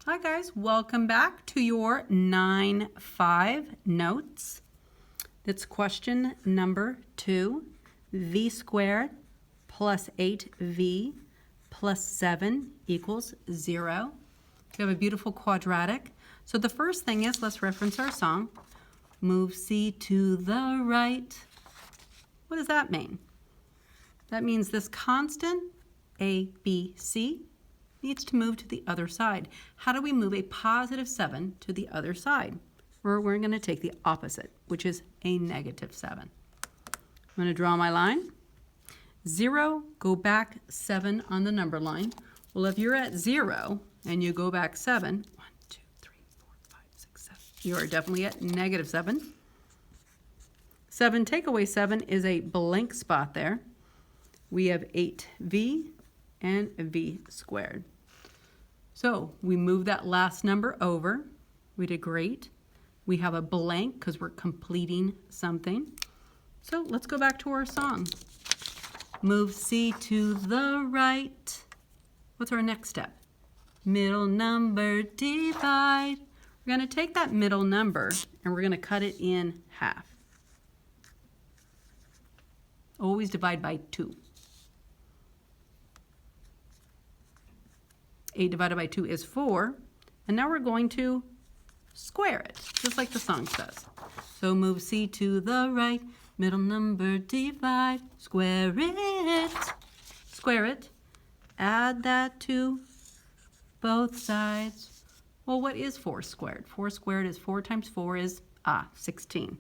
Hi guys, welcome back to your 9-5 notes. It's question number 2. V squared plus 8v plus 7 equals 0. We have a beautiful quadratic. So the first thing is, let's reference our song. Move C to the right. What does that mean? That means this constant, A, B, C, needs to move to the other side. How do we move a positive 7 to the other side? We're going to take the opposite, which is a negative 7. I'm going to draw my line. 0, go back 7 on the number line. Well, if you're at 0 and you go back 7, 1, 2, 3, 4, 5, 6, 7, you are definitely at negative 7. 7 take away 7 is a blank spot there. We have 8v and v squared. So we move that last number over. We did great. We have a blank because we're completing something. So let's go back to our song. Move C to the right. What's our next step? Middle number divide. We're going to take that middle number and we're going to cut it in half. Always divide by 2. 8 divided by 2 is 4. And now we're going to square it, just like the song says. So move C to the right, middle number divide, square it. Square it. Add that to both sides. Well, what is 4 squared? 4 squared is 4 times 4 is 16.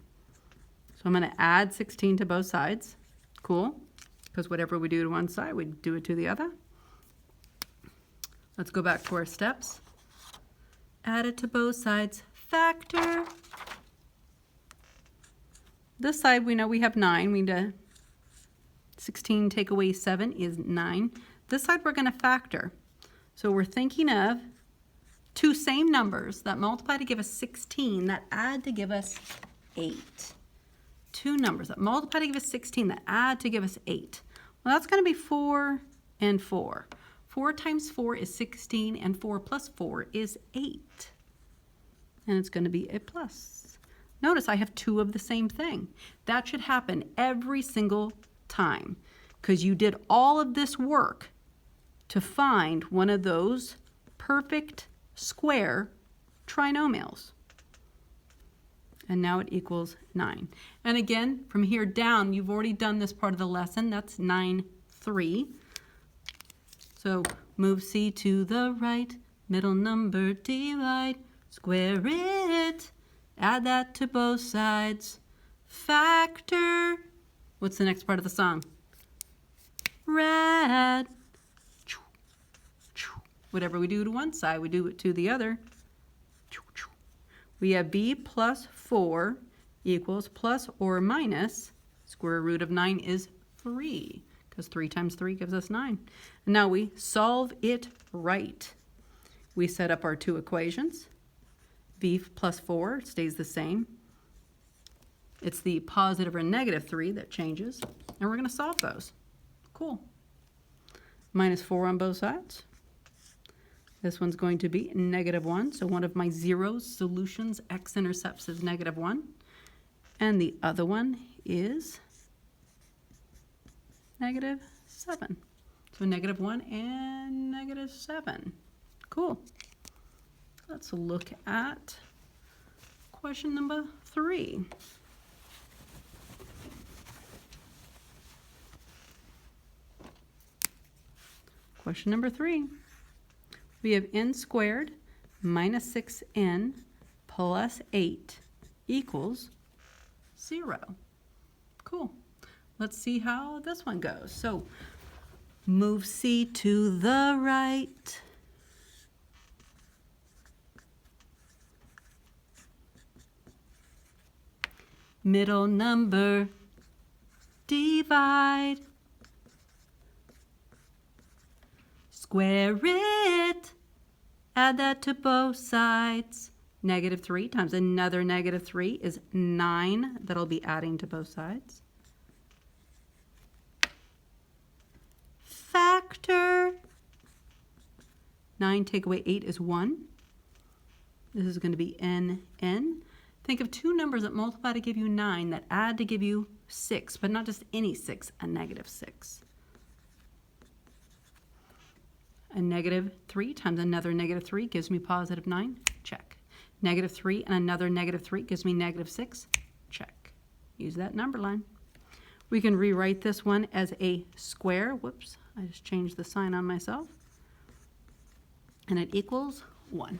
So I'm going to add 16 to both sides. Cool. Because whatever we do to one side, we do it to the other. Let's go back to our steps. Add it to both sides. Factor. This side we know we have 9. We need to 16 take away 7 is 9. This side we're going to factor. So we're thinking of two same numbers that multiply to give us 16 that add to give us 8. Two numbers that multiply to give us 16 that add to give us 8. Well, that's going to be 4 and 4. 4 times 4 is 16, and 4 plus 4 is 8. And it's going to be a plus. Notice I have 2 of the same thing. That should happen every single time because you did all of this work to find one of those perfect square trinomials. And now it equals 9. And again, from here down, you've already done this part of the lesson. That's 9, 3. So move C to the right, middle number divide, square it, add that to both sides, factor. What's the next part of the song? Rad. Whatever we do to one side, we do it to the other. We have b plus 4 equals plus or minus, square root of 9 is 3. Because 3 times 3 gives us 9. And now we solve it right. We set up our two equations. V plus 4 stays the same. It's the positive or negative 3 that changes. And we're going to solve those. Cool. Minus 4 on both sides. This one's going to be negative 1. So one of my zeros solutions, x-intercepts is negative 1. And the other one is negative 7. So negative 1 and negative 7. Cool. Let's look at question number 3. Question number 3. We have n squared minus 6n plus 8 equals 0. Cool. Let's see how this one goes. So move C to the right. Middle number divide. Square it. Add that to both sides. Negative 3 times another negative 3 is 9. That'll be adding to both sides. Factor. 9 take away 8 is 1. This is going to be n. Think of two numbers that multiply to give you 9, that add to give you 6, but not just any 6, a negative 6. A negative 3 times another negative 3 gives me positive 9. Check. Negative 3 and another negative 3 gives me negative 6. Check. Use that number line. We can rewrite this one as a square. Whoops, I just changed the sign on myself. And it equals 1.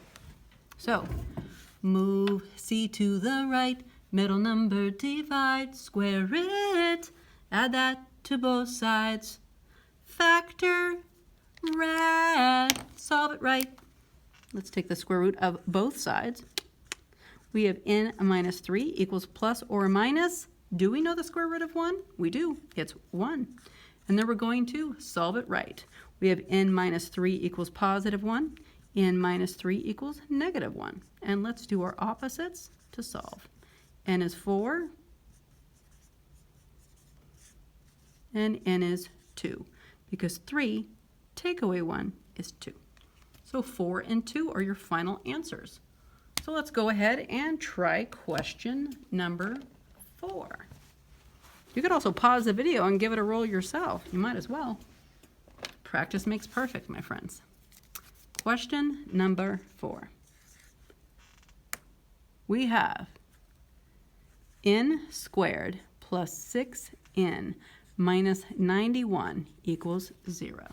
So, move C to the right, middle number divide, square it, add that to both sides, factor, rad, solve it right. Let's take the square root of both sides. We have n minus 3 equals plus or minus. Do we know the square root of 1? We do. It's 1. And then we're going to solve it right. We have n minus 3 equals positive 1. N minus 3 equals negative 1. And let's do our opposites to solve. N is 4. And n is 2. Because 3 take away 1 is 2. So 4 and 2 are your final answers. So let's go ahead and try question number 4. You could also pause the video and give it a roll yourself. You might as well. Practice makes perfect, my friends. Question number 4. We have n squared plus 6n minus 91 equals 0.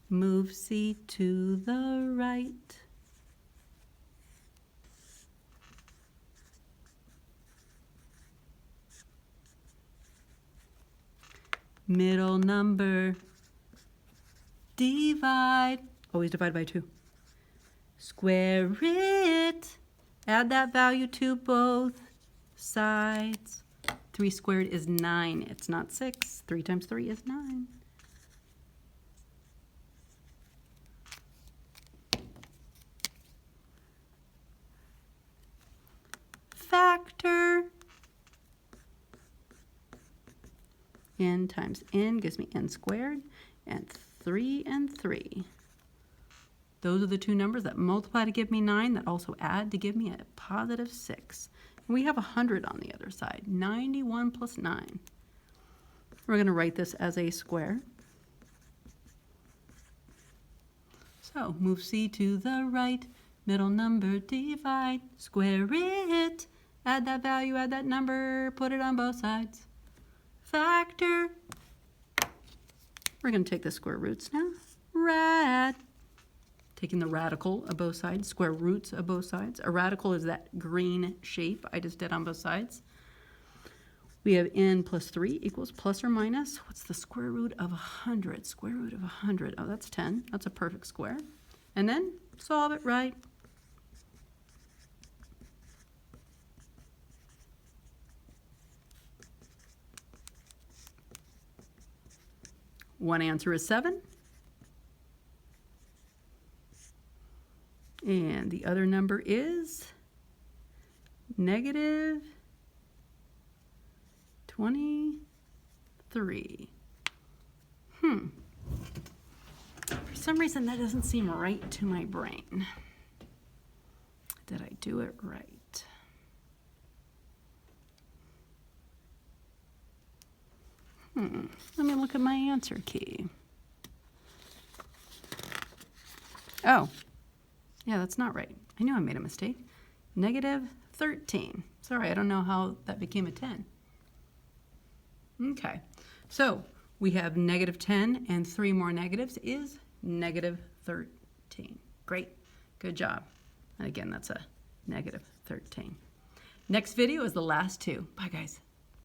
Move C to the right. Middle number divide, always divide by 2. Square it, add that value to both sides. 3 squared is 9, it's not 6. 3 times 3 is 9. Factor. N times n gives me n squared, and 3 and 3. Those are the two numbers that multiply to give me 9, that also add to give me a positive 6. And we have 100 on the other side, 91 plus 9. We're going to write this as a square. So move C to the right, middle number divide, square it, add that value, add that number, put it on both sides. Factor. We're going to take the square roots now. Rad. Taking the radical of both sides, square roots of both sides. A radical is that green shape I just did on both sides. We have n plus 3 equals plus or minus. What's the square root of 100? Square root of 100. Oh, that's 10. That's a perfect square. And then solve it right. One answer is 7. And the other number is negative 23. For some reason that doesn't seem right to my brain. Did I do it right? Let me look at my answer key. Oh, yeah, that's not right. I knew I made a mistake. Negative 13. Sorry, I don't know how that became a 10. Okay, so we have negative 10 and 3 more negatives is negative 13. Great, good job. And again, that's a negative 13. Next video is the last two. Bye, guys.